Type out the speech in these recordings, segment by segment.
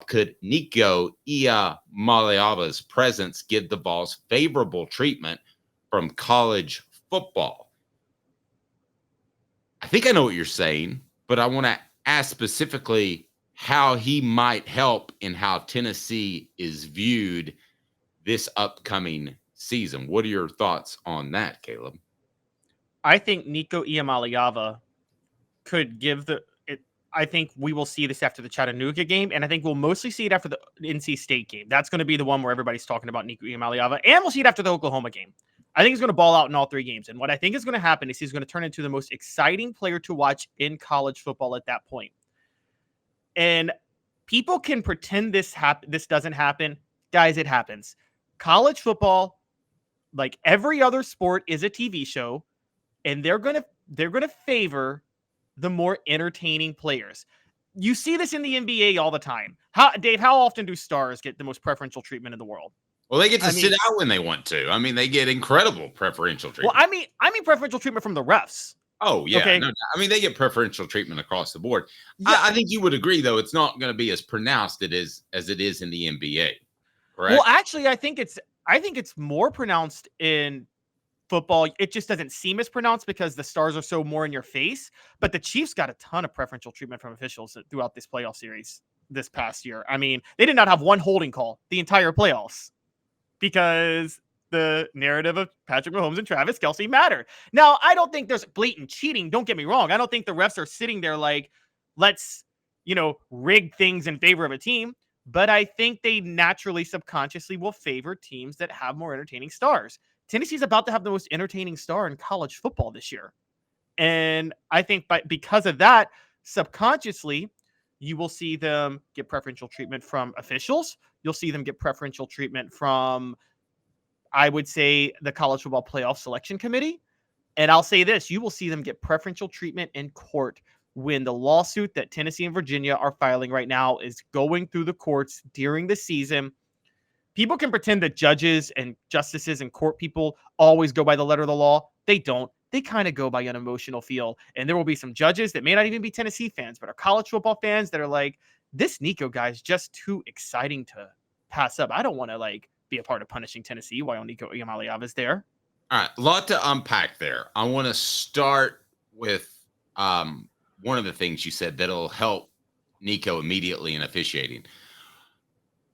could Nico Iamaleava's presence give the Vols favorable treatment from college football? I think I know what you're saying, but I want to ask specifically how he might help in how Tennessee is viewed this upcoming season. What are your thoughts on that, Caleb? I think Nico Iamaleava could give I think we will see this after the Chattanooga game, and I think we'll mostly see it after the NC State game. That's going to be the one where everybody's talking about Nico Iamaleava, and we'll see it after the Oklahoma game. I think he's going to ball out in all three games, and what I think is going to happen is he's going to turn into the most exciting player to watch in college football at that point. And people can pretend this doesn't happen. Guys, it happens. College football, like every other sport, is a TV show, and they're going to favor the more entertaining players. You see this in the NBA all the time. Dave, how often do stars get the most preferential treatment in the world? Well, they get to sit out when they want to. I mean, they get incredible preferential treatment. Well, I mean preferential treatment from the refs. Oh, yeah. Okay. No, I mean, they get preferential treatment across the board. Yeah. I think you would agree, though, it's not going to be as pronounced as it is in the NBA, correct? Well, actually, I think it's more pronounced in football. It just doesn't seem as pronounced because the stars are so more in your face. But the Chiefs got a ton of preferential treatment from officials throughout this playoff series this past year. I mean, they did not have one holding call the entire playoffs because the narrative of Patrick Mahomes and Travis Kelce matter. Now, I don't think there's blatant cheating. Don't get me wrong. I don't think the refs are sitting there like, let's, rig things in favor of a team. But I think they naturally, subconsciously will favor teams that have more entertaining stars. Tennessee's about to have the most entertaining star in college football this year. And I think because of that, subconsciously, you will see them get preferential treatment from officials. You'll see them get preferential treatment from, I would say, the College Football Playoff Selection Committee. And I'll say this, you will see them get preferential treatment in court when the lawsuit that Tennessee and Virginia are filing right now is going through the courts during the season. People can pretend that judges and justices and court people always go by the letter of the law. They don't. They kind of go by an emotional feel. And there will be some judges that may not even be Tennessee fans, but are college football fans that are like, this Nico guy is just too exciting to pass up. I don't want to be a part of punishing Tennessee while Nico Iamaleava is there. All right. A lot to unpack there. I want to start with one of the things you said that'll help Nico immediately in officiating.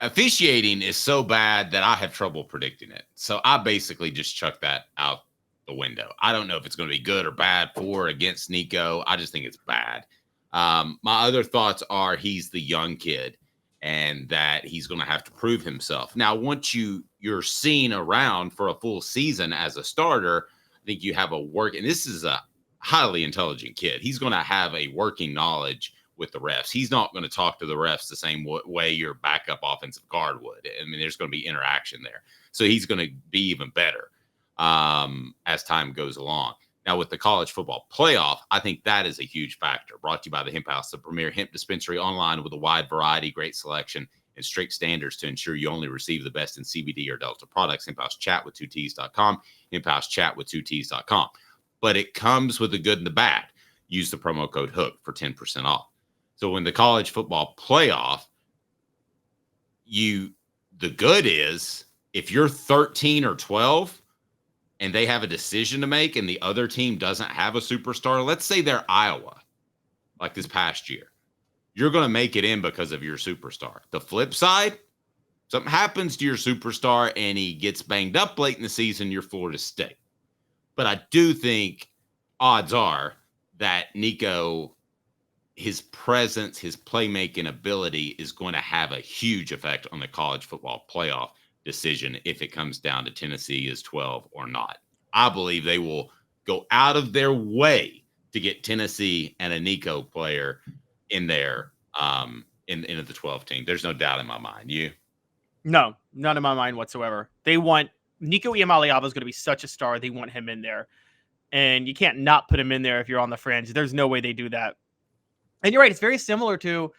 Officiating is so bad that I have trouble predicting it. So I basically just chuck that out the window. I don't know if it's going to be good or bad for or against Nico. I just think it's bad. My other thoughts are he's the young kid and that he's going to have to prove himself. Now, once you're seen around for a full season as a starter, I think you have a work, and this is a highly intelligent kid. He's going to have a working knowledge with the refs. He's not going to talk to the refs the same way your backup offensive guard would. I mean, there's going to be interaction there. So he's going to be even better as time goes along. Now, with the college football playoff, I think that is a huge factor. Brought to you by the Hemp House, the premier hemp dispensary online with a wide variety, great selection, and strict standards to ensure you only receive the best in CBD or Delta products. Hemp House Chat with 2Ts.com, Hemp House Chat with 2Ts.com. But it comes with the good and the bad. Use the promo code HOOK for 10% off. So when the college football playoff, the good is if you're 13 or 12 and they have a decision to make and the other team doesn't have a superstar, let's say they're Iowa, like this past year, you're going to make it in because of your superstar. The flip side, something happens to your superstar and he gets banged up late in the season, you're Florida State. But I do think odds are that Nico, his presence, his playmaking ability is going to have a huge effect on the college football playoff decision if it comes down to Tennessee is 12 or not. I believe they will go out of their way to get Tennessee and a Nico player in there in the 12 team. There's no doubt in my mind. You? No, none in my mind whatsoever. They want Nico Iamaleava is going to be such a star. They want him in there. And you can't not put him in there if you're on the fringe. There's no way they do that. And you're right. It's very similar to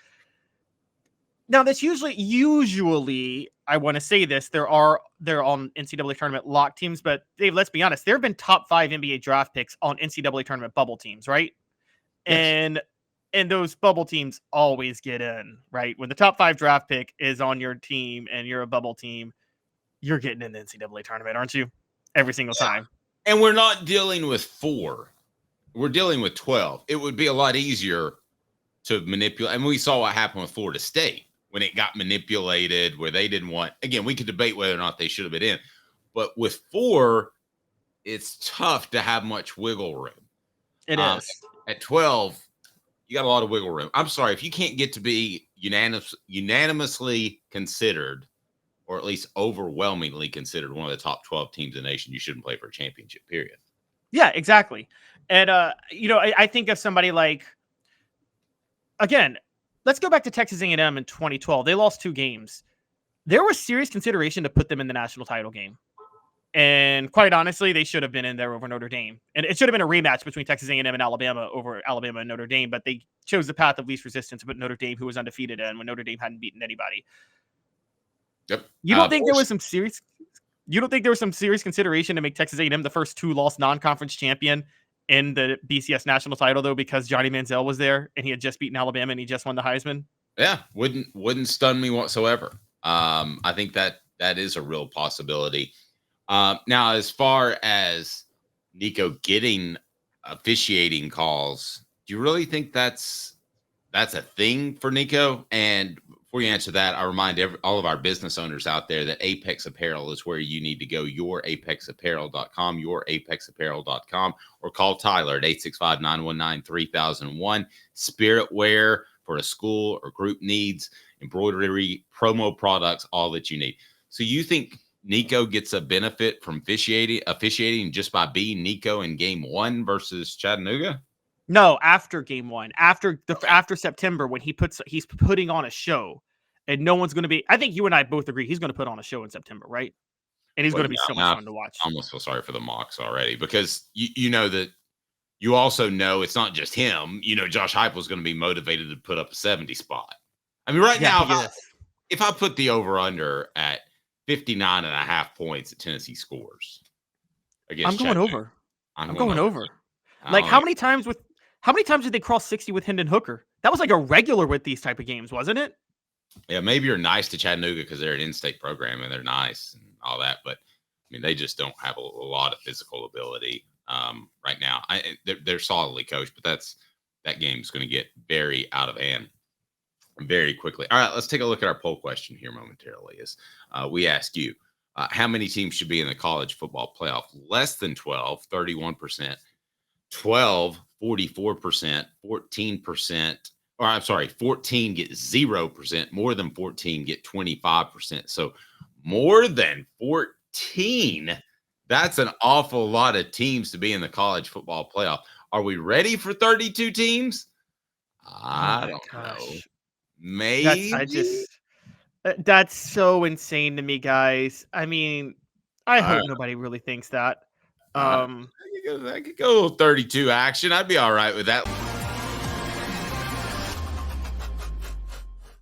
now. That's usually I want to say this. They're on NCAA tournament lock teams, but Dave, let's be honest. There have been top 5 NBA draft picks on NCAA tournament bubble teams, right? Yes. And And those bubble teams always get in, right? When the top 5 draft pick is on your team and you're a bubble team, you're getting in the NCAA tournament, aren't you? Every single time. And we're not dealing with 4. We're dealing with 12. It would be a lot easier to manipulate. And we saw what happened with Florida State when it got manipulated, where they didn't want, again, we could debate whether or not they should have been in. But with 4, it's tough to have much wiggle room. It is. At 12, you got a lot of wiggle room. I'm sorry, if you can't get to be unanimously considered, or at least overwhelmingly considered one of the top 12 teams in the nation, you shouldn't play for a championship, period. Yeah, exactly. And, I think of somebody like, again, let's go back to Texas A&M in 2012. They lost 2 games. There was serious consideration to put them in the national title game. And quite honestly, they should have been in there over Notre Dame. And it should have been a rematch between Texas A&M and Alabama over Alabama and Notre Dame. But they chose the path of least resistance, but Notre Dame, who was undefeated, and when Notre Dame hadn't beaten anybody. Yep. You don't think there was some serious? You don't think there was some serious consideration to make Texas A&M the first 2-loss non-conference champion in the BCS national title, though, because Johnny Manziel was there and he had just beaten Alabama and he just won the Heisman? Yeah, wouldn't stun me whatsoever. I think that is a real possibility. Now, as far as Nico getting officiating calls, do you really think that's a thing for Nico? And before you answer that, I remind all of our business owners out there that Apex Apparel is where you need to go. YourApexApparel.com, YourApexApparel.com, or call Tyler at 865-919-3001. Spirit wear for a school or group needs, embroidery, promo products, all that you need. So you think Nico gets a benefit from officiating just by being Nico in game 1 versus Chattanooga? No, after game 1, after September, when he's putting on a show, and no one's going to be. I think you and I both agree he's going to put on a show in September, right? And he's going to be so much fun to watch. I almost feel sorry for the mocks already, because you know that you also know it's not just him. You know, Josh Heupel's going to be motivated to put up a 70 spot. I mean, right now, if I put the over under at 59.5 points at Tennessee scores against I'm going over. I'm going over. Like, how many times did they cross 60 with Hendon Hooker? That was like a regular with these type of games, wasn't it? Yeah, maybe you're nice to Chattanooga because they're an in-state program and they're nice and all that, but I mean, they just don't have a lot of physical ability right now. They're solidly coached, but that game's going to get very out of hand very quickly. All right, let's take a look at our poll question here momentarily. We ask you, how many teams should be in the college football playoff? Less than 12, 31%, 12, 44%, 14%, or I'm sorry, 14 get 0%, more than 14 get 25%. So more than 14, that's an awful lot of teams to be in the college football playoff. Are we ready for 32 teams? I don't know. Maybe. That's so insane to me, guys. I mean, I hope nobody really thinks that. I could go 32 action. I'd be all right with that.